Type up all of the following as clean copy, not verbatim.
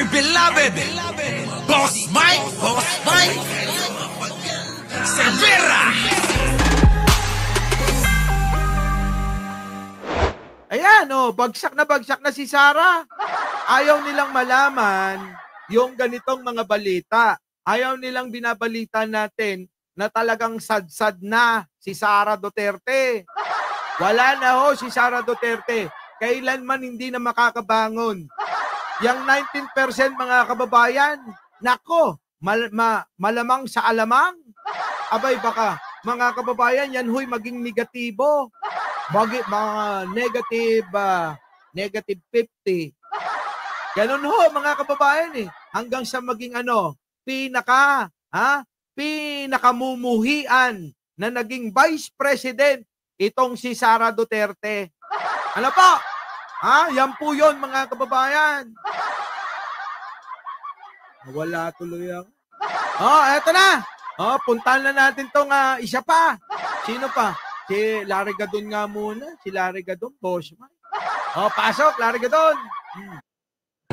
my beloved Boss Mike Severa. Ayan, bagsak na si Sara. Ayaw nilang malaman yung ganitong mga balita. Ayaw nilang binabalita natin na talagang sad-sad na si Sara Duterte. Wala na si Sara Duterte. Kailanman hindi na makakabangon. Yang 19% mga kababayan, nako, malamang sa alamang. Abay baka, mga kababayan, yan huy maging negatibo. Mga negative 50. Ganun mga kababayan hanggang sa maging pinakamumuhian na naging Vice President itong si Sara Duterte. Ano po? Yan po yun mga kababayan. Wala tuloy ako. Eto na. Puntahan na natin tong isa pa. Sino pa? Si Larry Gadon nga muna. Si Larry Gadon, boss. Pasok, Larry Gadon.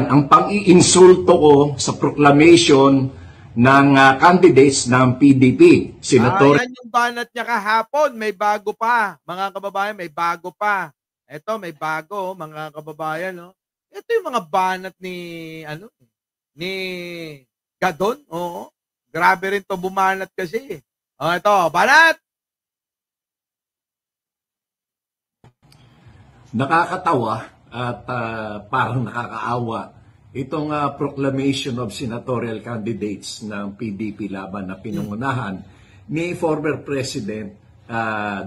Ang pang-iinsulto ko sa proclamation ng candidates ng PDP. Senator... Yan yung banat niya kahapon. May bago pa. Mga kababayan, may bago pa. Ito, may bago, mga kababayan. Ito yung mga banat ni Gadon. Oo. Grabe rin to bumanat kasi. Ito, banat! Nakakatawa at parang nakakaawa itong proclamation of senatorial candidates ng PDP laban na pinungunahan ni former President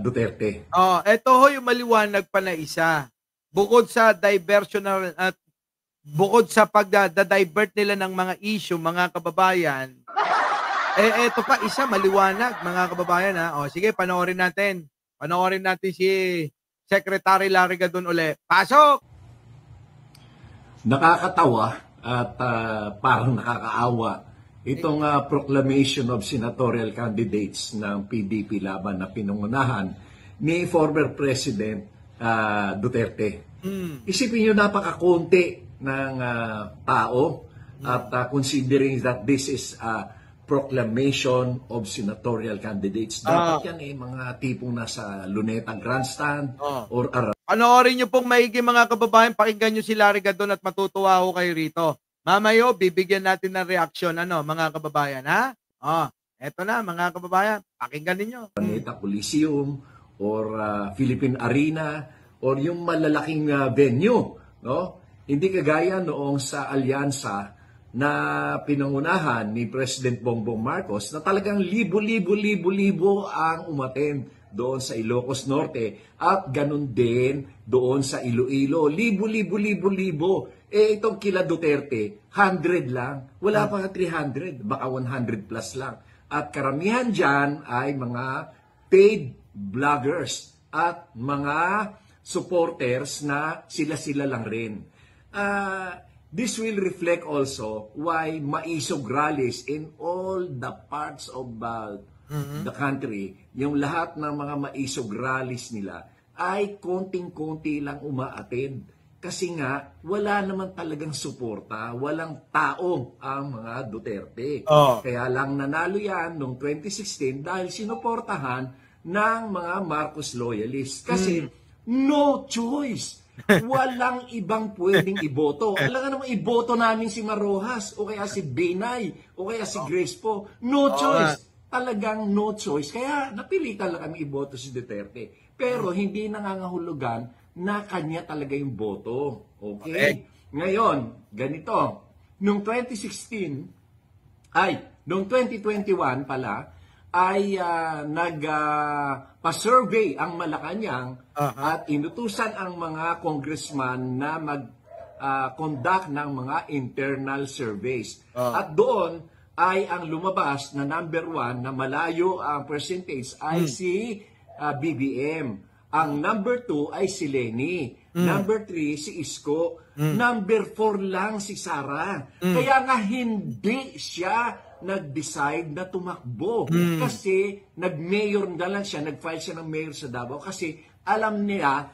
Duterte. Ito yung maliwanag pa na isa. Bukod sa diversional at bukod sa pagda-divert nila ng mga issue, mga kababayan, ito pa isa maliwanag, mga kababayan sige, panoorin natin. Panoorin natin si Secretary Larry Gadon uli. Pasok! Nakakatawa at parang nakakaawa itong proclamation of senatorial candidates ng PDP laban na pinungunahan ni former President Duterte. Isipin nyo, napakakunti ng tao at considering that this is a proclamation of senatorial candidates. Dapat yan mga tipong nasa Luneta Grandstand or Panoorin nyo pong maigi mga kababayan, pakinggan nyo si Larry Gadon at matutuwa ho kayo rito. Mamayo, bibigyan natin ng reaksyon, mga kababayan, eto na mga kababayan, pakinggan ninyo. Luneta Coliseum or Philippine Arena or yung malalaking venue, no? Hindi kagaya noong sa alyansa na pinangunahan ni President Bongbong Marcos na talagang libo-libo ang umattend doon sa Ilocos Norte at ganun din doon sa Iloilo. Libo. Itong kila Duterte, 100 lang. Wala pa 300, baka 100 plus lang. At karamihan dyan ay mga paid vloggers at mga supporters na sila-sila lang rin. This will reflect also why maisog rallies in all the parts of the country, yung lahat ng mga maisog rallies nila ay konting-konti lang umaattend. Kasi nga, wala naman talagang suporta, walang tao ang mga Duterte. Kaya lang nanalo yan noong 2016 dahil sinuportahan ng mga Marcos loyalists. Kasi no choice. Walang ibang pwedeng iboto. Alam nga naman, iboto namin si Marojas, o kaya si Binay, o kaya si Grace po. No choice. Talagang no choice. Kaya napilitan lang kami iboto si Duterte. Pero hindi nangangahulugan na kanya talaga yung boto. Okay? Ngayon, ganito. Noong 2016, noong 2021 pala, ay nagpa-survey ang Malacanang at inutusan ang mga congressman na mag-conduct ng mga internal surveys. At doon ay ang lumabas na number 1 na malayo ang percentage ay si BBM. Ang number 2 ay si Leni. Number 3 si Isko. Number 4 lang si Sara. Kaya nga hindi siya nag-decide na tumakbo. Kasi nag-mayor na lang siya, nag-file siya ng mayor sa Davao kasi alam nila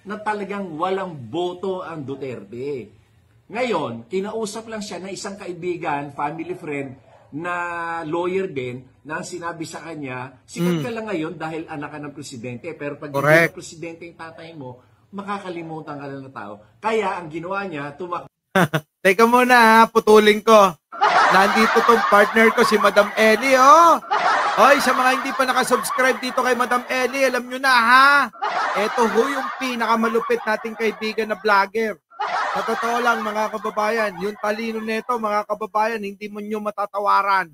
na talagang walang boto ang Duterte. Ngayon, kinausap lang siya na isang kaibigan, family friend, na lawyer din, na sinabi sa kanya, sikat ka lang ngayon dahil anak ka ng presidente, pero pag hindi Correct. na presidente yung tatay mo, makakalimutan ka lang ng tao. Kaya ang ginawa niya, Teka muna ha, putulin ko. Nandito tong partner ko, si Madam Ellie, oh. Hoy, sa mga hindi pa nakasubscribe dito kay Madam Ellie, alam nyo na ha. Ito ho yung pinakamalupit nating kaibigan na vlogger. Sa totoo lang, mga kababayan, yung talino nito, mga kababayan, hindi mo nyo matatawaran.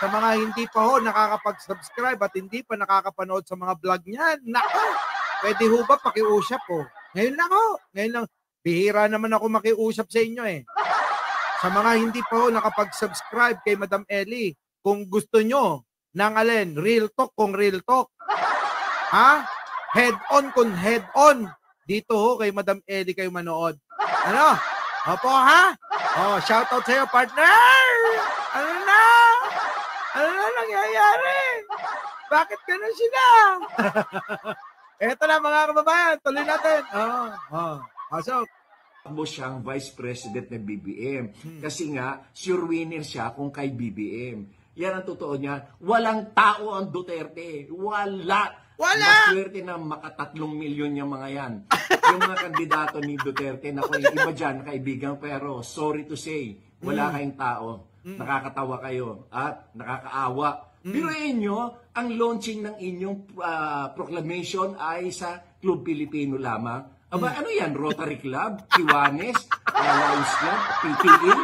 Sa mga hindi pa ho nakakapag-subscribe at hindi pa nakakapanood sa mga vlog niyan, nako, pwede ho ba pakiusap po? Ngayon lang ho, ngayon lang. Bihira naman ako makiusap sa inyo eh. Sa mga hindi pa ho nakapag-subscribe kay Madam Ellie, kung gusto nyo ng alin, real talk kung real talk. Ha? Head on kung head on. Dito ho kay Madam Ellie kayo manood. Ano? Opo ha? Oh, shoutout sa'yo partner! Ano na? Ano na nangyayari? Bakit ganun sila? Eto na mga kababayan, tuloy natin. Pasok. mo siyang vice president ng BBM. Kasi nga, sure winner siya kung kay BBM. Yan ang totoo niya. Walang tao ang Duterte. Wala. Maswerte na makatatlong milyon yung mga yan. Yung mga kandidato ni Duterte, naku, yung iba dyan, kaibigan, pero sorry to say, wala kayong tao. Nakakatawa kayo at nakakaawa. Biruin nyo, ang launching ng inyong proclamation ay sa Club Pilipino lamang. Aba, ano yan? Rotary Club? Kiwanes? Lions Club? PPA?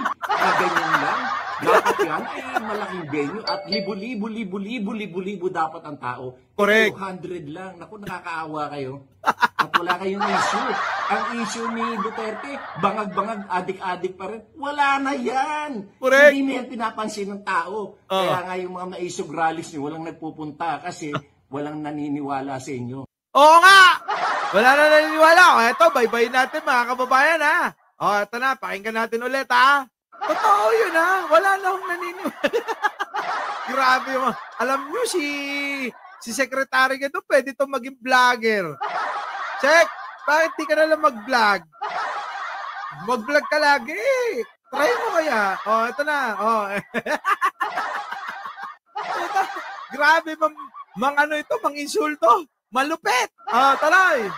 Ganyan lang? Dapat yan ay malaking venue at libo-libo dapat ang tao. Correct. 200 lang. Naku, nakakaawa kayo. At wala kayong issue. Ang issue ni Duterte, bangag-bangag, adik-adik pa rin. Wala na yan. Correct. Hindi na yan pinapansin ng tao. Kaya nga yung mga maisog rallies nyo, walang nagpupunta kasi walang naniniwala sa inyo. Oo nga! Wala na naniniwala. O, eto, bye-bye natin mga kababayan ha. O, eto na, pakinggan natin ulit ha. Totoo yun ha. Wala na akong naniniwala. Grabe mo. Alam nyo, si Secretary ka doon, pwede itong maging vlogger. Check, bakit di ka na lang mag-vlog? Mag-vlog ka lagi. Try mo kaya. O, eto na. O. Grabe, mang ito, mang insulto. Malupit! Talay!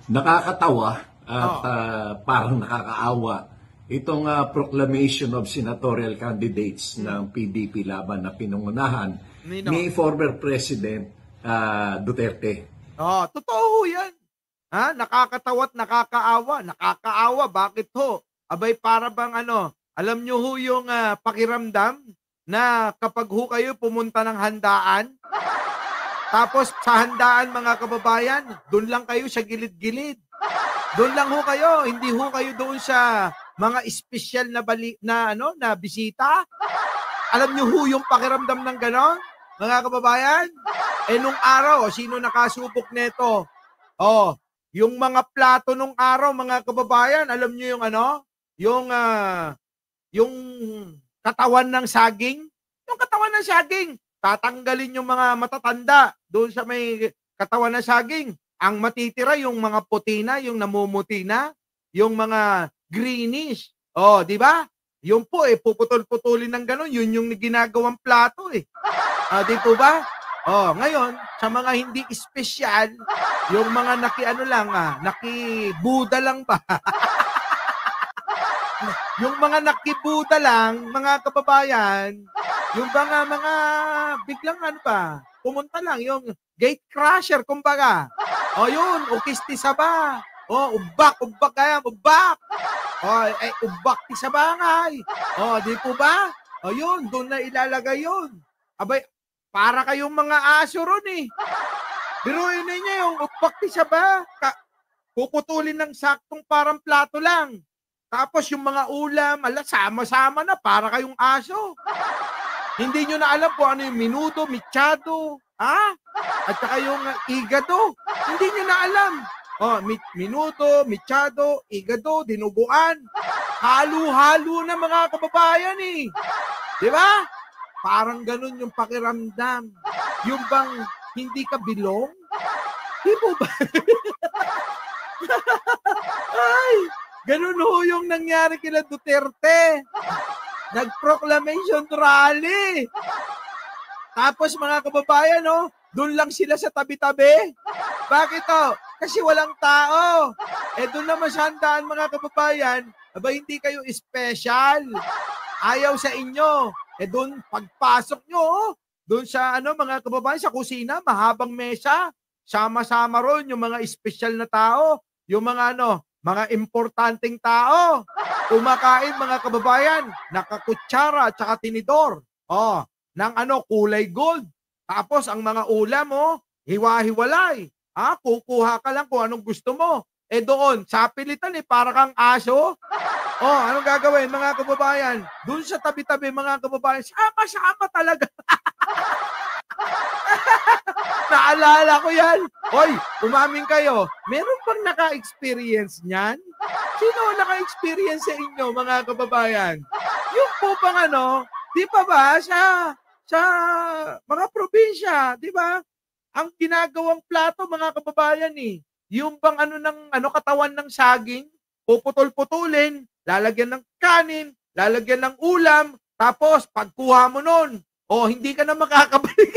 Nakakatawa at parang nakakaawa itong proclamation of senatorial candidates ng PDP laban na pinangunahan ni former President Duterte. Totoo yan. Ha? Nakakatawa at nakakaawa. Nakakaawa, bakit ho? Abay, para bang alam nyo ho yung pakiramdam na kapag ho kayo pumunta ng handaan, tapos sa handaan mga kababayan, doon lang kayo sa gilid-gilid. Doon lang ho kayo, hindi ho kayo doon sa mga espesyal na na bisita. Alam niyo ho yung pakiramdam ng ganon, mga kababayan? Nung araw, sino nakasubok nito? Yung mga plato nung araw, mga kababayan, alam niyo yung yung katawan ng saging? Yung katawan ng saging. Tatanggalin yung mga matatanda doon sa may katawan na saging. Ang matitira yung mga puti na, yung namumuti na, yung mga greenish. Di ba? Yung po puputol-putulin ng gano'n, yun yung ginagawang plato di po ba? Ngayon, sa mga hindi espesyal, yung mga nakibuda lang ba? Yung mga nakibuda lang, mga kababayan, yung mga biglang pumunta lang, yung gate crusher, kumbaga. Yun, ukisti saba. Ubak kaya, ubak. Ubak ti sabangay. Di po ba? Yun, doon na ilalagay yun. Abay, para kayong mga aso ron Biruin ninyo yung ubak ti saba. Puputulin ng saktong parang plato lang. Tapos yung mga ulam, sama-sama na, para kayong aso. Hindi nyo na alam kung ano yung minuto, michado, at saka yung igado. Hindi nyo na alam. Minuto, michado, igado, dinuguan. Halo-halo na mga kababayan Di ba? Parang ganun yung pakiramdam. Yung bang hindi ka bilong? Di po ba? Ay! Ganun ho yung nangyari kila Duterte. Nag-proclamation rally. Tapos mga kababayan, no, doon lang sila sa tabi-tabi. Bakit to? Kasi walang tao. Doon naman sa handaan mga kababayan, aba hindi kayo special. Ayaw sa inyo. Doon pagpasok nyo, doon sa mga kababayan sa kusina, mahabang mesa, sama-sama ron yung mga special na tao, yung mga mga importanteng tao. Kumakain mga kababayan, nakakutsara at saka tinidor. Ng kulay gold. Tapos ang mga ulam hiwa-hiwalay. Kukuha ka lang kung anong gusto mo. Doon, sa pilitan para kang aso. Anong gagawin mga kababayan? Doon sa tabi-tabi mga kababayan, sama-sama talaga. Naalala ko yan. Hoy, umamin kayo. Meron bang naka-experience niyan? Sino naka-experience sa inyo mga kababayan? Yung po bang di pa ba sa mga probinsya, di ba? Ang ginagawang plato mga kababayan yung bang katawan ng saging, puputol-putulin, lalagyan ng kanin, lalagyan ng ulam, tapos pagkuha mo nun, hindi ka na makakabalik.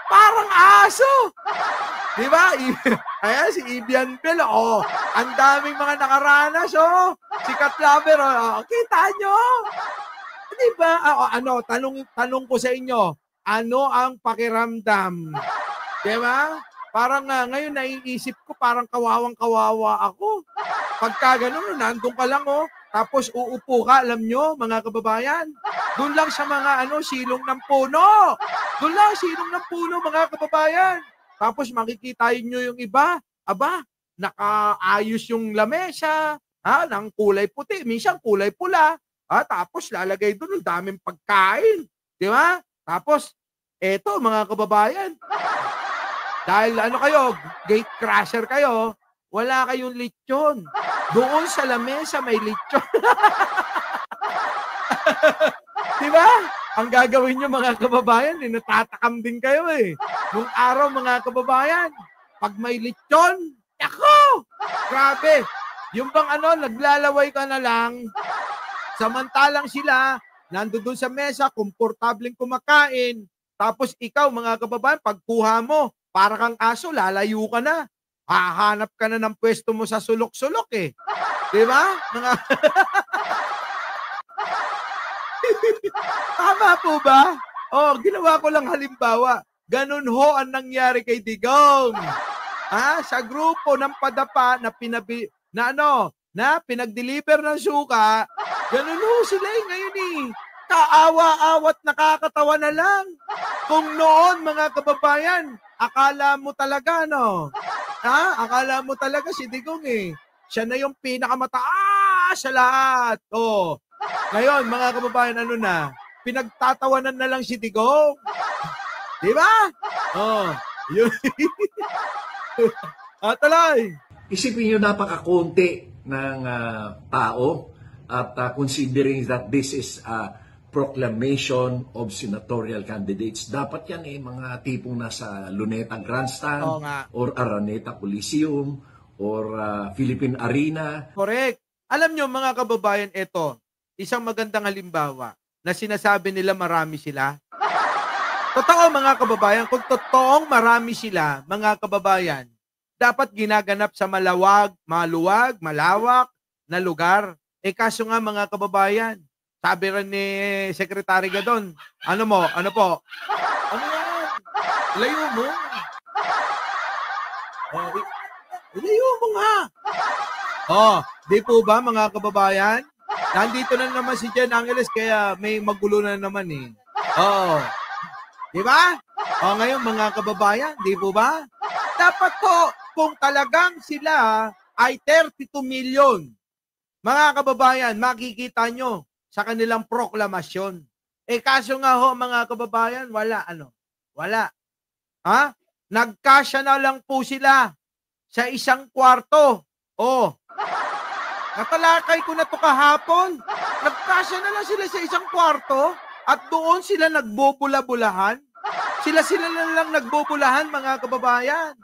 Parang aso. Di ba? Ayan, si Ibian Bell, ang daming mga nakaranas, si Katlaber, kita nyo? Di ba? Tanong ko sa inyo, ano ang pakiramdam? Di ba? Parang ngayon naiisip ko, parang kawawang-kawawa ako. Pagka ganun, nandun ka lang, tapos uupo ka, alam nyo, mga kababayan, doon lang sa mga silong ng puno. Doon lang, silong ng puno, mga kababayan. Tapos makikita nyo yung iba, nakaayos yung lamesa, ng kulay puti, minsan kulay pula, tapos lalagay doon ang daming pagkain. Di ba? Tapos, eto mga kababayan, dahil kayo, gate crasher kayo, wala kayong lechon. Doon sa lamesa may lechon. Di ba? Ang gagawin nyo mga kababayan, natatakam din kayo Nung araw mga kababayan, pag may lechon, ako! Grabe! Yung bang naglalaway ka na lang, samantalang sila, nandoon sa mesa, komportableng kumakain, tapos ikaw mga kababayan, pagkuha mo, para kang aso, lalayo ka na. Hahanap ka na ng pwesto mo sa sulok-sulok Di ba? Tama po ba? Ginawa ko lang halimbawa. Ganun ho ang nangyari kay Digong. Sa grupo ng padapa na pinag-deliver ng suka, ganun ho sila ngayon Kaawa-awat nakakatawa na lang. Kung noon mga kababayan, akala mo talaga akala mo talaga si Digong siya na yung pinakamataas sa lahat. Ngayon mga kababayan, pinagtatawanan na lang si Digong. Di ba? Yun. Tuloy. Isipin nyo, napakakunti ng tao at considering that this is a proclamation of senatorial candidates, dapat yan mga tipong nasa Luneta Grandstand or Araneta Coliseum or Philippine Arena. Correct. Alam nyo mga kababayan, ito, isang magandang halimbawa na sinasabi nila marami sila. Totoo mga kababayan, kung totoong marami sila, mga kababayan, dapat ginaganap sa maluwag, malawak na lugar. Kaso nga mga kababayan, sabi rin ni Secretary Gadon, ano po? Ano yan? Layo mo. Layo mo nga. Di po ba mga kababayan? Nandito na naman si Jen Angeles kaya may magulo na naman Di ba? Ngayon mga kababayan, di po ba? Dapat po, kung talagang sila ay 32 million, mga kababayan, makikita nyo sa kanilang proklamasyon. Kaso nga mga kababayan, wala. Wala. Nagkasya na lang po sila sa isang kwarto. Natalakay ko na to kahapon. Nagkasya na lang sila sa isang kwarto at doon sila nagbubula-bulahan. Sila na lang nagbubulahan mga kababayan.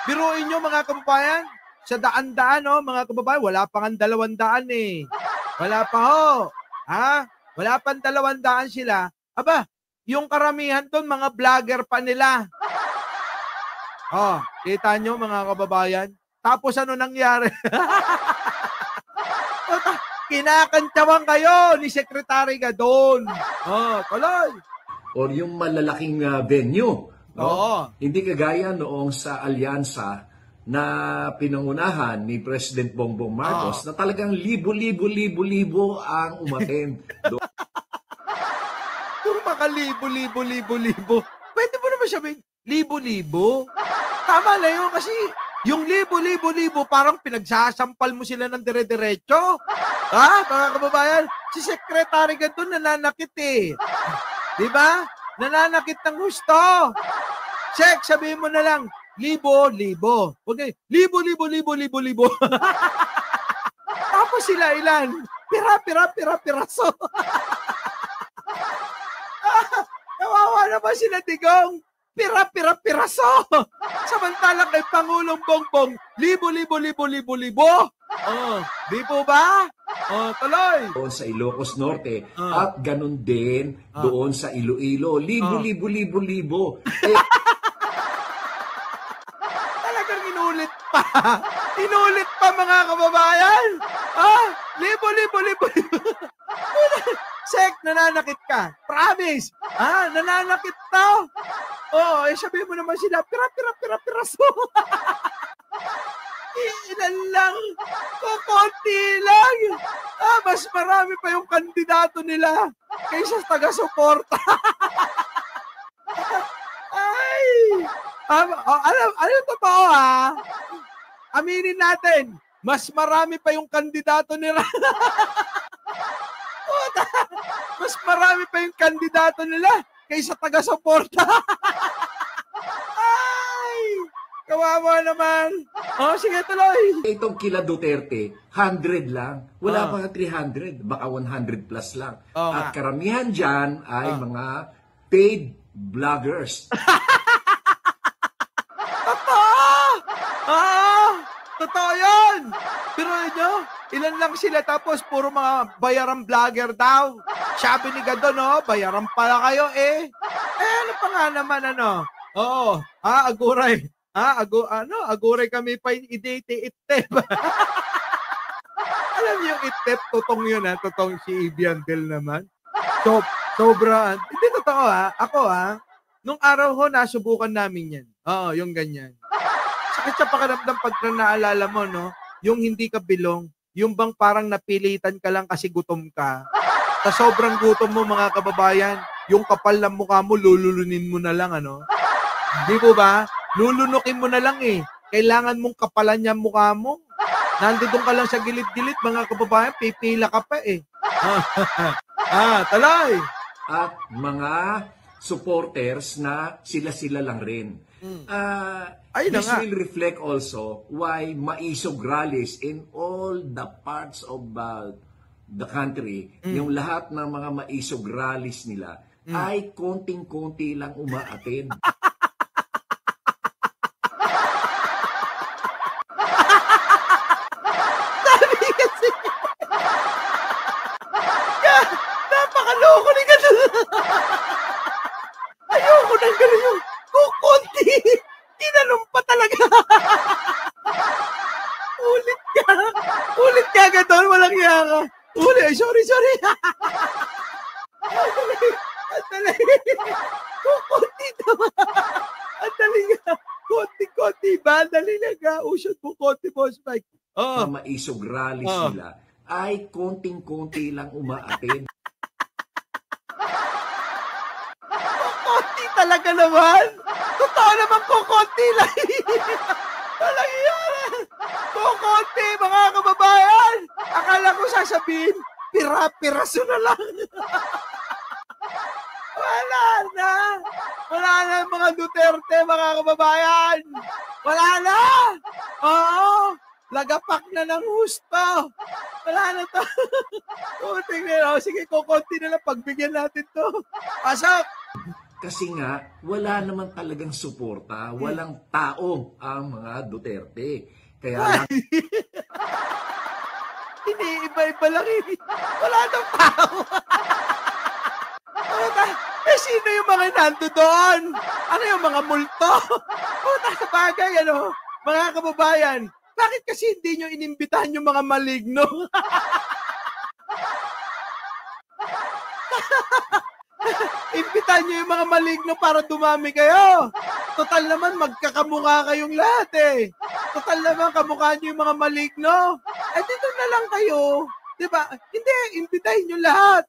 Biruin nyo mga kababayan, sa daan-daan, no, mga kababayan, wala pa nga 200 eh. Wala pa ho. Ha? Wala pang 200 sila. Aba, yung karamihan doon, mga vlogger pa nila. Oh, kita nyo mga kababayan? Tapos ano nangyari? Kinakantyawan kayo ni Secretary Gadon. Oh, tuloy. Or yung malalaking venue. No? Oo. Hindi kagaya noong sa alyansa na pinangunahan ni President Bongbong Marcos na talagang libo ang umattend. Puro maka libo. Pwede mo naman sabihin, libo. Tama na yun kasi yung libo, parang pinagsasampal mo sila ng dire-diretso. Ha, mga kababayan? Si Secretary Gadon nananakit eh. Di ba? Nananakit ng gusto. Check, sabihin mo na lang, libo. Huwag na, libo. Tapos sila ilan? Piraso. Kawawa naman sila Digong. Piraso. Samantalang kay Pangulong Bongbong, libo. Oh, di po ba? Oh, tuloy. Doon sa Ilocos Norte at ganun din doon sa Iloilo. Libo. Talagang inulit pa. Inulit pa mga kababayan. Libo. Sek, nananakit ka. Promise. Nananakit to. Oh, sabihin mo naman sila, piraso. Ilan lang. Kukunti lang. Mas marami pa yung kandidato nila kaysa taga-suporta. Ay! Ano totoo ha? Aminin natin, mas marami pa yung kandidato nila. Mas marami pa yung kandidato nila kaysa taga-suporta. Ay! Kawawa naman. Sige, tuloy. Itong kila Duterte, 100 lang. Wala pa nga 300. Baka 100 plus lang. At karamihan dyan ay mga paid vloggers. Totoo yun. Pero nyo, ilan lang sila tapos puro mga bayarang vlogger daw. Sabi ni Gadon, bayaran pala kayo eh. Ano pa nga naman, Oo, aguray. Aguray kami pa i-date itep. Alam niyo yung itep, totong yun totong si Ibiandel naman. Sobra. Hindi totoo ako nung araw ho, nasubukan namin yan. Oo, yung ganyan. Sakit sa pakiramdam pag naalala mo, no? Yung hindi ka bilong, yung bang parang napilitan ka lang kasi gutom ka. Sa sobrang gutom mo, mga kababayan, yung kapal ng mukha mo, lululunin mo na lang, Di po ba? Lulunukin mo na lang eh. Kailangan mong kapalan niya mukha mo. Nandito ka lang sa gilid-gilid, mga kababayan, pipila ka pa eh. Talay! At mga supporters na sila lang rin. This will reflect also why maisog rallies in all the parts of the country, yung lahat ng mga maisog rallies nila ay konting-konti lang umaattend. Napakaloko ni Gadon. Ayoko nang gano'n yung kukunti. Ginanong pa talaga. Ulit ka Gadon, walang yaka. Sorry. Andali. Kukunti naman. Andali nga. Konti ba? Andali na nga. Usod mo konti, Boss Mike. Na maisog rallies nila ay konting-konti lang umaattend. Kukunti talaga naman. Totoo naman kukunti lang. Walang yan. Kukunti, mga kababayan. Akala ko sasabihin, piraso na lang. Wala na mga Duterte, mga kababayan. Wala na. Oo. Lagapak na ng husto. Wala na to. Sige, kukunti na lang. Pagbigyan natin to. Pasok. Kasi nga, wala naman talagang suporta, walang tao ang mga Duterte. Kaya lang, Hindi, iba-iba lang eh. Wala nang tao. Eh, sino yung mga nando doon? Ano yung mga multo? Puta sa bagay, ano? Mga kababayan, bakit kasi hindi nyo inimbitahan yung mga maligno? Imbitahan nyo yung mga maligno para dumami kayo. Total naman, magkakamukha kayong lahat eh. Total naman, kamukha nyo yung mga maligno. Eh, dito na lang kayo. Diba? Hindi, imbitahin nyo lahat.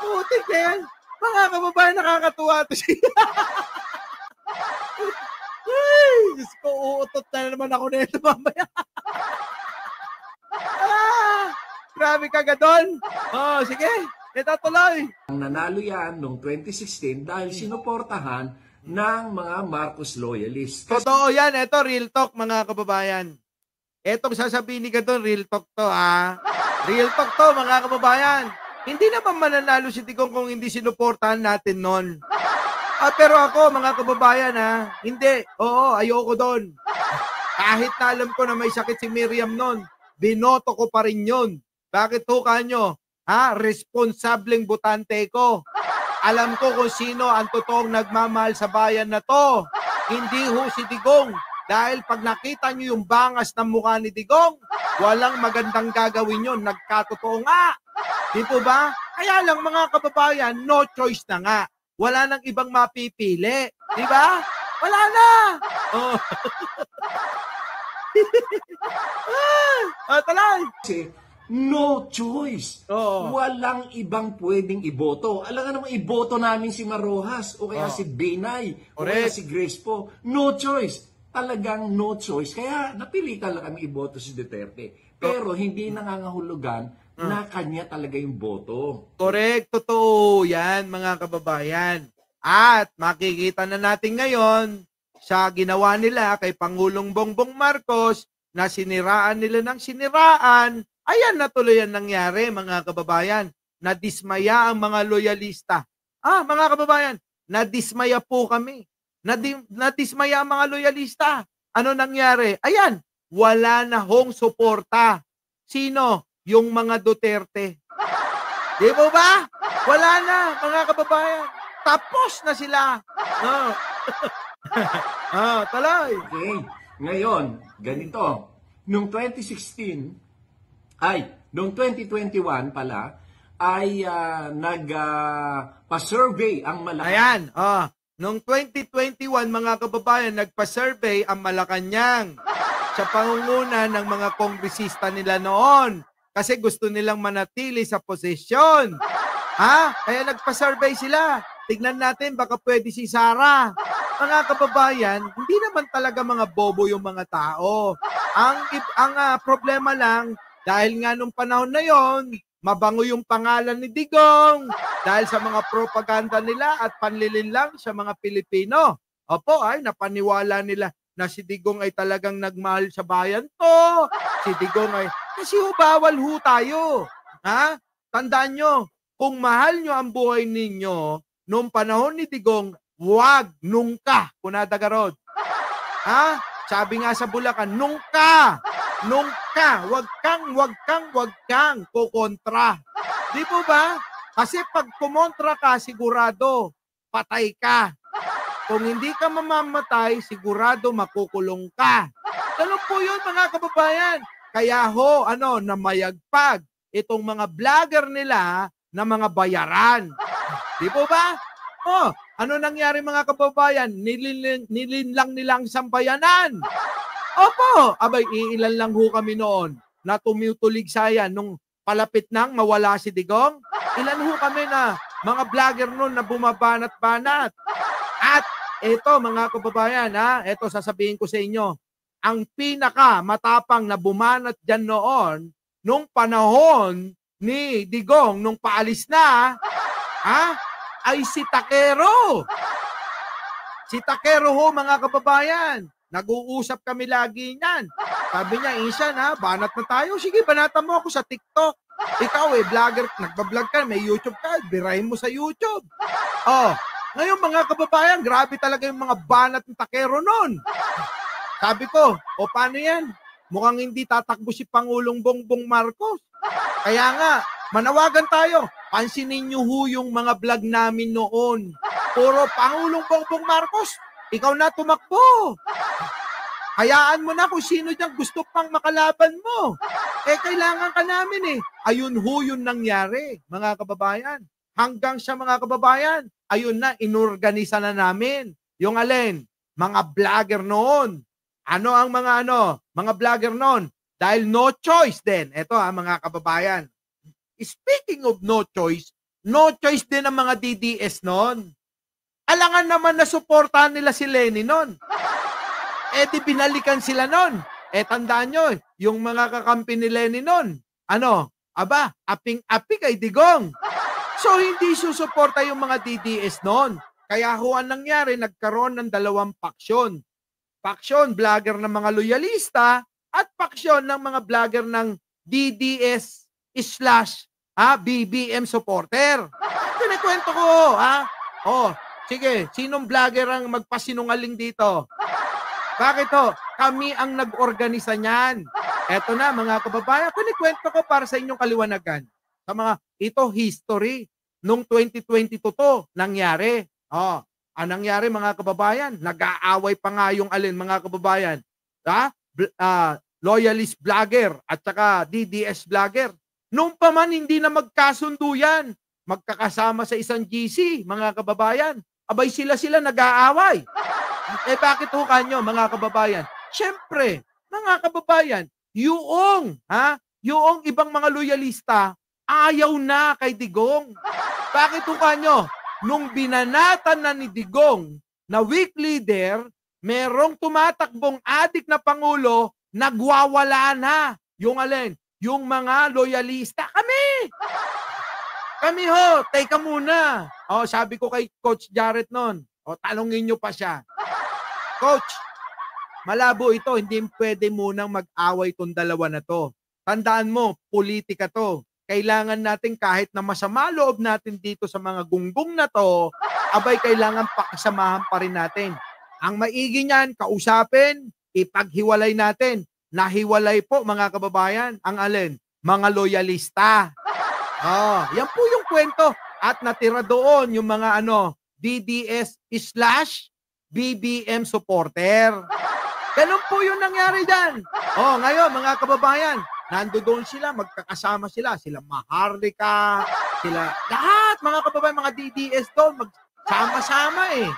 Putik na yan. Mga kababayan, nakakatuwa to siya. Ay, Diyos ko, uutot na naman ako nito mamaya. Grabe ka gadon. Oh, sige. Ito tuloy. ang nanalo yan noong 2016 dahil sinuportahan ng mga Marcos loyalists. Kasi Totoo yan. Ito, real talk, mga kababayan. Etong sasabihin ni Gadon, real talk to, ha? Real talk to, mga kababayan. Hindi naman mananalo si Digong kung hindi sinuportahan natin nun. Pero ako, mga kababayan, ha? Hindi. Oo, ayoko doon. Kahit na alam ko na may sakit si Miriam nun, binoto ko pa rin yun. Bakit ho kanyo? Ha? Responsableng butante ko. Alam ko kung sino ang totoong nagmamahal sa bayan na to. Hindi ho si Digong. Dahil pag nakita nyo yung bangas ng mukha ni Digong, walang magandang gagawin yun. Nagkatotoo nga. Di po ba? Kaya lang mga kababayan, no choice na nga. Wala nang ibang mapipili. Di ba? Wala na. Oh. Talay. no choice. Oo. Walang ibang pwedeng iboto. Alam nga naman, iboto namin si Marojas o kaya si Binay o kaya Correct. si Grace po. No choice. Talagang no choice. Kaya napilitan lang kami iboto si Duterte. Pero hindi nangangahulugan na kanya talaga yung boto. Correct, totoo yan mga kababayan. At makikita na natin ngayon sa ginawa nila kay Pangulong Bongbong Marcos na siniraan nila ng siniraan. Ayan na tuloy ang nangyari mga kababayan. Nadismaya ang mga loyalista. Mga kababayan, nadismaya po kami. Nadismaya ang mga loyalista. Ano nangyari? Ayan, wala na hong suporta. Sino? Yung mga Duterte. Di ba ba? Wala na, mga kababayan. Tapos na sila. Talay. Okay. Ngayon, ganito. Noong 2016, noong 2021 pala, ay nagpa-survey ang Malacanang. Ayan, noong 2021, mga kababayan, nagpa-survey ang Malacanang sa pangunguna ng mga kongresista nila noon. Kasi gusto nilang manatili sa posisyon. Kaya nagpa-survey sila. Tignan natin, baka pwede si Sara. Mga kababayan, hindi naman talaga mga bobo yung mga tao. Ang problema lang, dahil nga nung panahon na yon, mabango yung pangalan ni Digong dahil sa mga propaganda nila at panlilinlang sa mga Pilipino. Opo, napaniwala nila na si Digong ay talagang nagmahal sa bayan to. Si Digong ay, kasi bawal ho tayo. Tandaan nyo, kung mahal nyo ang buhay ninyo, noong panahon ni Digong, wag nungka, kunadagarod. Sabi nga sa Bulacan, nungka, wag kang kukontra. Di po ba? Kasi pag kumontra ka, sigurado, patay ka. Kung hindi ka mamamatay, sigurado makukulong ka. Ganun po yun mga kababayan. Kaya namayagpag itong mga vlogger nila na mga bayaran. Di po ba? Ano nangyari mga kababayan? Nilinlang nilang sambayanan. Opo, iilan lang ho kami noon na tumutulig saya nung palapit nang mawala si Digong. Ilan ho kami na mga vlogger noon na bumabanat-banat. At ito mga kababayan, ito sasabihin ko sa inyo, ang pinaka matapang na bumanat dyan noon, nung panahon ni Digong, nung paalis na, ay si Takero. Si Takero ho mga kababayan, nag-uusap kami lagi niyan. Sabi niya, Insan banat na tayo. Sige, banatan mo ako sa TikTok. Ikaw vlogger, nagbablog ka, may YouTube ka, birahin mo sa YouTube. Ngayon mga kababayan, grabe talaga yung mga banat ng Takero noon. Sabi ko, paano yan? mukhang hindi tatakbo si Pangulong Bongbong Marcos. Kaya nga, manawagan tayo. Pansinin niyo ho yung mga vlog namin noon. Puro Pangulong Bongbong Marcos, ikaw na tumakbo. Hayaan mo na kung sino dyan gusto pang makalaban mo. Kailangan ka namin eh. Ayun ho yung nangyari, mga kababayan. Hanggang sa mga kababayan, ayun na, inorganisa na namin. Yung alin, mga vlogger noon. Ano ang mga vlogger noon? Dahil no choice din. Ito mga kababayan. Speaking of no choice din ang mga DDS noon. Alangan naman na suportahan nila si Lenny noon. Di binalikan sila noon. Tandaan nyo, yung mga kakampi ni Lenny noon, aping-api kay Digong. So, hindi susuporta yung mga DDS noon. Kaya ho ang nangyari, nagkaroon ng dalawang paksyon. Paksyon, vlogger ng mga loyalista at paksyon ng mga vlogger ng DDS/BBM supporter. Kinikwento ko, sige, sinong vlogger ang magpasinungaling dito? Bakit ho? Kami ang nag-organisa niyan. Eto na mga kababayan, kinikwento ko para sa inyong kaliwanagan. Sa ito history. Nung 2022 to, nangyari. Ang nangyari mga kababayan, nag-aaway pa nga yung mga kababayan. Loyalist vlogger at saka DDS vlogger. Nung pa man hindi na magkasundo yan, magkakasama sa isang GC, mga kababayan. Abay sila nag-aaway. Bakit ho kanyo, mga kababayan? Siyempre, mga kababayan, yung ibang mga loyalista, ayaw na kay Digong. Bakit ho kanyo? Nung binanatan na ni Digong na weak leader, merong tumatakbong adik na Pangulo, nagwawala na. Yung alin? Yung mga loyalista. Kami ho, teka muna. Sabi ko kay Coach Jarrett noon, tanungin nyo pa siya. Coach, malabo ito, hindi pwede munang mag-away itong dalawa na to. Tandaan mo, politika to. Kailangan natin kahit na masama loob natin dito sa mga gunggong na to, kailangan pakisamahan pa rin natin. Ang maigi niyan, kausapin, ipaghiwalay natin. Nahiwalay po mga kababayan, ang alin? Mga loyalista. Yan po yung kwento. At natira doon yung mga DDS/BBM supporter. Ganun po yung nangyari dyan. Ngayon mga kababayan, nandoon sila, magkakasama sila Maharlika, lahat mga kababayan, mga DDS doon, magsama-sama eh.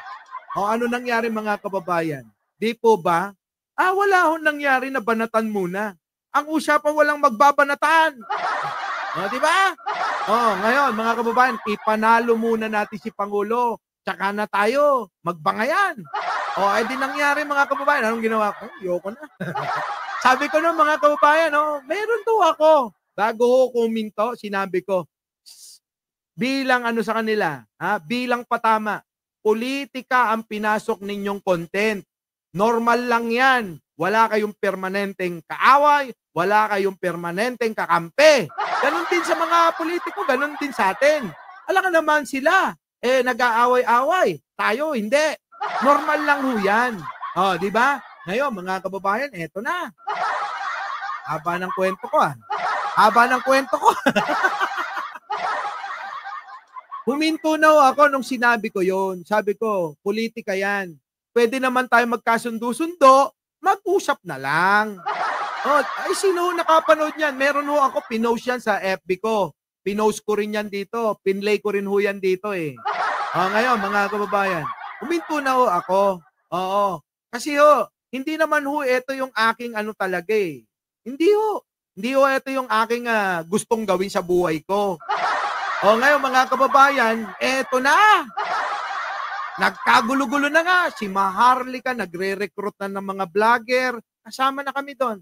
Ano nangyari mga kababayan? Di po ba? Wala hong nangyari na banatan muna. Ang usapan walang magbabanatan. Di ba? Ngayon mga kababayan, ipanalo muna natin si Pangulo, tsaka na tayo magbangayan. Di nangyari mga kababayan, anong ginawa ko? Ayoko na. Sabi ko na mga kababayan, meron to ako. Bago ho kuminto, sinabi ko, bilang sa kanila, bilang patama, politika ang pinasok ninyong content. Normal lang yan. Wala kayong permanenteng kaaway, wala kayong permanenteng kakampi. Ganon din sa mga politiko, ganon din sa atin. Alam ka naman sila, nag-aaway-away. Tayo, hindi. Normal lang ho yan. Di ba? Ngayon, mga kababayan, eto na. Haba ng kwento ko. Huminto na ako nung sinabi ko yon. Sabi ko, politika yan. Pwede naman tayo magkasundo-sundo, mag-usap na lang. Sino nakapanood yan? Meron ho ako, pinost yan sa FB ko. Pinost ko rin yan dito. Pinlay ko rin ho yan dito eh. Ngayon, mga kababayan, huminto na ho ako. Kasi hindi naman ho ito yung aking talaga eh. Hindi ho ito yung aking gustong gawin sa buhay ko. Ngayon mga kababayan, eto na. Nagkagulo-gulo na nga. Si Maharlika nagre-recruit na ng mga vlogger. Kasama na kami doon.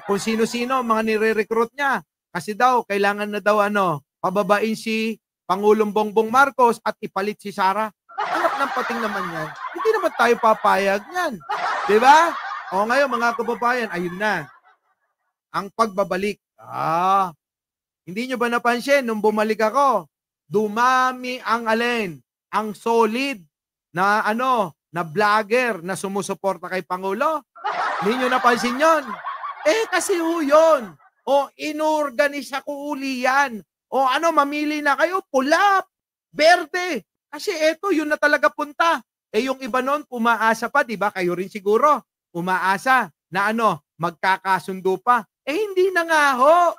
Kung sino-sino mga nire-recruit niya. Kasi daw, kailangan na daw pababain si Pangulong Bongbong Marcos at ipalit si Sara. Anak ng pating naman yan. Hindi naman tayo papayag yan. Diba? Ngayon mga kababayan, ayun na. Ang pagbabalik. Hindi nyo ba napansin nung bumalik ako? Dumami ang ang solid na na vlogger na sumusuporta kay Pangulo. Hindi nyo napansin yun? Kasi ho yun. O, inorganisa ko uli yan. O ano, mamili na kayo, pula, berde. Kasi eto, yun na talaga punta. Yung iba nun, umaasa pa, di ba? Kayo rin siguro, umaasa na ano, magkakasundo pa. Hindi na nga ho.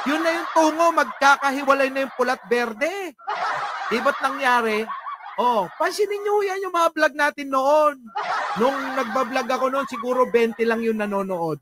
Yun na yung tungo, magkakahiwalay na yung pulat berde. Di ba't nangyari? Pansinin nyo yan yung mga vlog natin noon. Nung nagbablog ako noon, siguro 20 lang yung nanonood.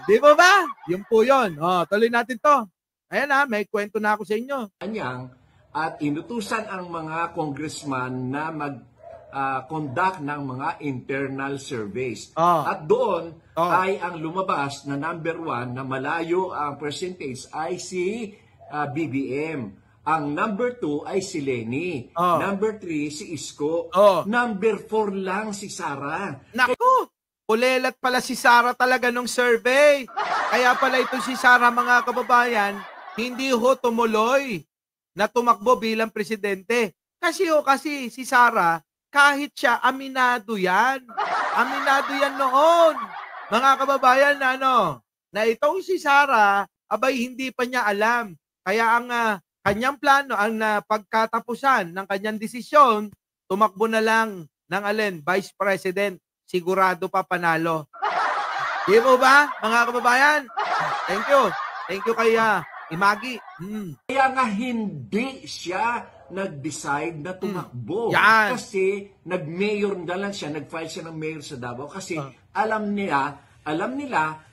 Di ba ba? Yun po yun. Tuloy natin to. Ayan may kwento na ako sa inyo. Kanyang at inutusan ang mga congressman na mag-conduct ng mga internal surveys. At doon ay ang lumabas na number 1 na malayo ang percentage ay si BBM. Ang number 2 ay si Lenny. Number 3 si Isko. Number 4 lang si Sara. Naku! Ulelat pala si Sara talaga nung survey. Kaya pala ito si Sara, mga kababayan, hindi ho tumuloy na tumakbo bilang presidente. Kasi si Sara, kahit siya, aminado yan. Aminado yan noon. Mga kababayan, na itong si Sara, abay hindi pa niya alam. Kaya ang kanyang plano, ang pagkatapusan ng kanyang desisyon, tumakbo na lang ng Vice President. Sigurado pa panalo. Di mo ba, mga kababayan? Thank you. Thank you kay Imagi. Kaya nga hindi siya nag-decide na tumakbo. Yan. Kasi nag-mayor na lang siya, nag-file siya ng mayor sa Davao kasi alam nila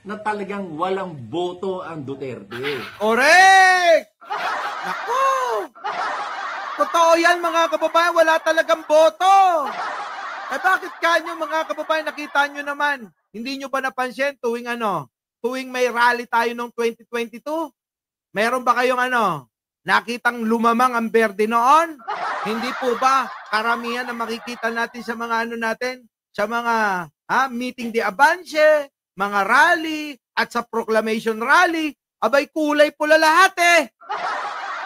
na talagang walang boto ang Duterte. Correct! Naku! Totoo yan, mga kababayan, wala talagang boto. Bakit kanyo, mga kababayan, nakita nyo naman, hindi nyo ba napansin tuwing may rally tayo noong 2022? Meron ba kayong nakitang lumamang ang berde noon? Hindi po ba karamihan na makikita natin sa mga natin, sa mga meeting de avance, mga rally, at sa proclamation rally, abay kulay pula lahat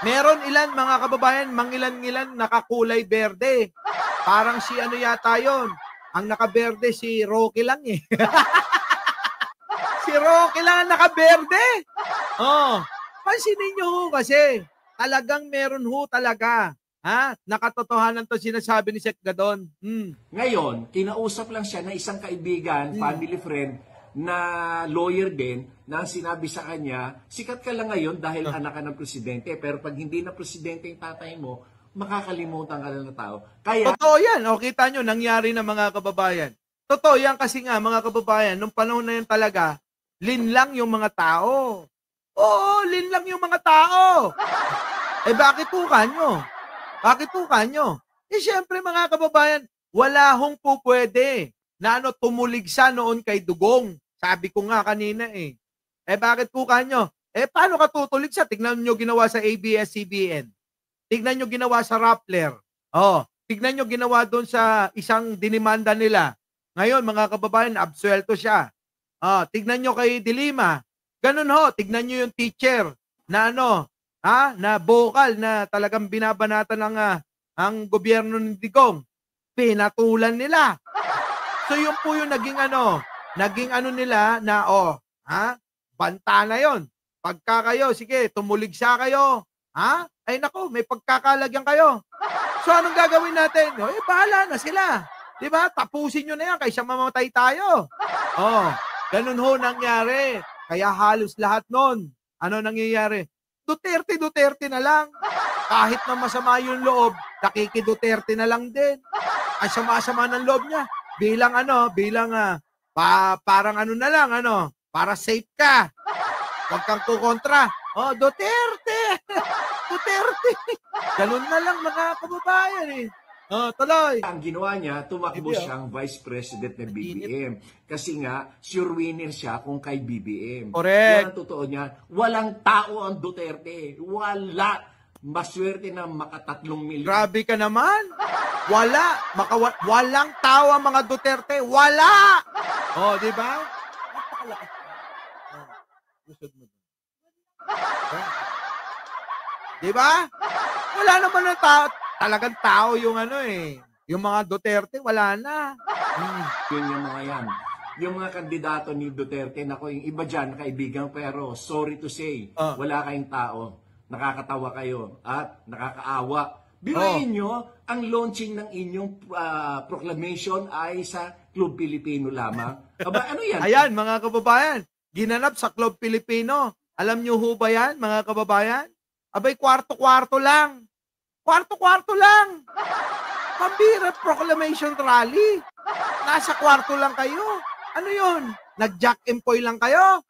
Meron ilan, mga kababayan, mangilan-ngilan nakakulay berde. Parang si yata yun. Ang nakaberde si Rocky lang Si Rocky lang ang nakaberde. Pansinin nyo kasi talagang meron talaga. Nakatotohanan to sinasabi ni Sek Gadon. Ngayon, kinausap lang siya na isang kaibigan, family friend, na lawyer din, na sinabi sa kanya, sikat ka lang ngayon dahil anak ka ng presidente, pero pag hindi na presidente yung tatay mo, makakalimutan ka lang ng tao. Kaya, totoo yan. Kita nyo, nangyari na, mga kababayan. Totoo yan kasi nga, mga kababayan, nung panahon na yun talaga, linlang yung mga tao. Oo, linlang yung mga tao. Bakit po kanyo? Bakit po kanyo? Siyempre, mga kababayan, wala hong po pwede na tumuligsa noon kay Dugong. Sabi ko nga kanina bakit po kanyo? Paano ka tutuligsa? Tignan nyo ginawa sa ABS-CBN. Tignan nyo ginawa sa Rappler. Tignan nyo ginawa doon sa isang dinimanda nila. Ngayon, mga kababayan, absuelto siya. Tignan nyo kay Dilima. Ganun tignan nyo yung teacher na na vocal na talagang binabanatan ng ang gobyerno ng Digong. Pinatulan nila. So yun po yung naging nila na banta na yon. Pagka kayo, sige, tumuligsa kayo. Ay nako, may pagkakalagyan kayo. So anong gagawin natin? Bahala na sila. 'Di ba? Tapusin niyo na yan kaysa mamatay tayo. Ganun nangyari. Kaya halos lahat noon, nangyayari? Duterte na lang. Kahit na masama yung loob, nakiki-Duterte na lang din. Ay sama-sama ng loob niya. Parang na lang, para safe ka. Huwag kang kukontra. Duterte! Duterte! Ganun na lang, mga kababayan tuloy. ang ginawa niya, tumakbo siyang vice president ng BBM. Kasi nga, sure winner siya kung kay BBM. Correct. Yan ang totoo niya. Walang tao ang Duterte. Wala. Maswerte na makatatlong milyon. Grabe ka naman. Walang tao ang mga Duterte. Wala! Di ba? Napakalakas. Usod mo. Di ba? Wala naman ng tao. Talagang tao yung Yung mga Duterte, wala na. Yun yung mga yan. Yung mga kandidato ni Duterte, nako, yung iba dyan, kaibigan, pero sorry to say, wala kayong tao. Nakakatawa kayo at nakakaawa. Biruin nyo, ang launching ng inyong proclamation ay sa Club Pilipino lamang. Aba, ano yan? Ayan, mga kababayan, ginanap sa Club Pilipino. Alam nyo ho ba yan, mga kababayan? Abay, kwarto-kwarto lang. Kwarto-kwarto lang. Pambira proclamation rally. Nasa kwarto lang kayo. Ano yun? Nag-jack and Poy lang kayo?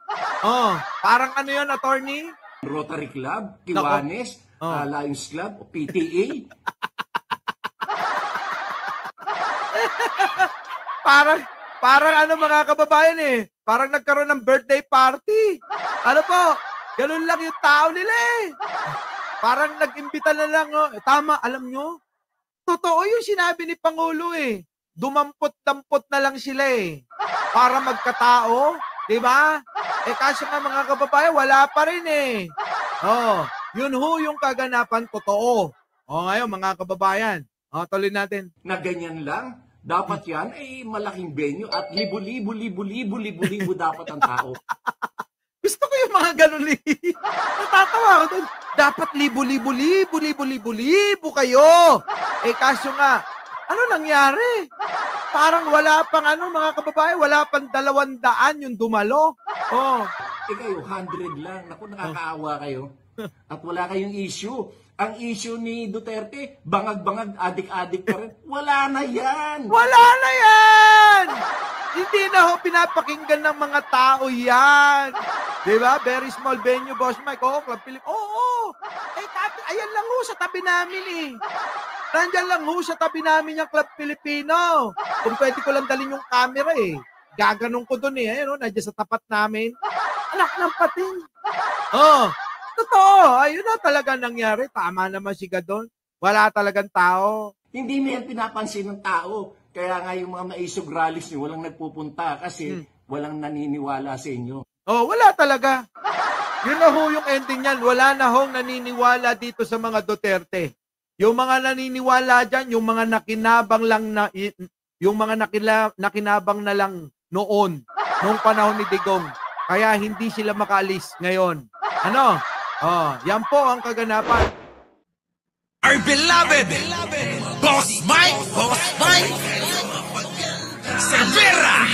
Parang ano yun, attorney? Rotary Club, Kiwanis, Lions Club, o PTA. Parang ano mga kababayan parang nagkaroon ng birthday party. Ano po? Ganun lang yung tao nila Parang nag-imbita na lang. Tama, alam nyo? Totoo yung sinabi ni Pangulo Dumampot-dampot na lang sila para magkatao. Diba? Kasi nga mga kababayan, wala pa rin yun ho yung kaganapan totoo. Ngayon mga kababayan, tuloy natin. Na ganyan lang, dapat yan ay malaking venue at libo-libo dapat ang tao. Gusto ko yung mga ganun natatawa ako doon. Dapat libo-libo kayo. Kaso nga, ano nangyari? Parang wala pang mga kababayan, wala pang 200 yung dumalo. Kayo, 100 lang. Naku, nakakaawa kayo. At wala kayong issue. Ang issue ni Duterte, bangag-bangag, adik-adik pa rin. Wala na yan! Wala na yan! Hindi na ho pinapakinggan ng mga tao yan. Diba? Very small venue, Boss Mike. Club Pilipino. Ayan lang ho sa tabi namin Nandyan lang ho sa tabi namin yung Club Pilipino. Kung pwede ko lang dalhin yung camera gaganong ko dun Ayun nandiyan sa tapat namin. Anak ng pating. Totoo. Ayun na talaga nangyari. Tama naman si Gadon. Wala talagang tao. Hindi mo yan pinapansin ng tao. Kaya nga yung mga maisog rallies nyo, walang nagpupunta kasi walang naniniwala sa inyo. Wala talaga. Yun na ho yung ending niyan. Wala na hong naniniwala dito sa mga Duterte. Yung mga naniniwala dyan, yung mga nakinabang lang nakinabang na lang noong panahon ni Digong. Kaya hindi sila makaalis ngayon. Yan po ang kaganapan. Our beloved Boss Mike Severa.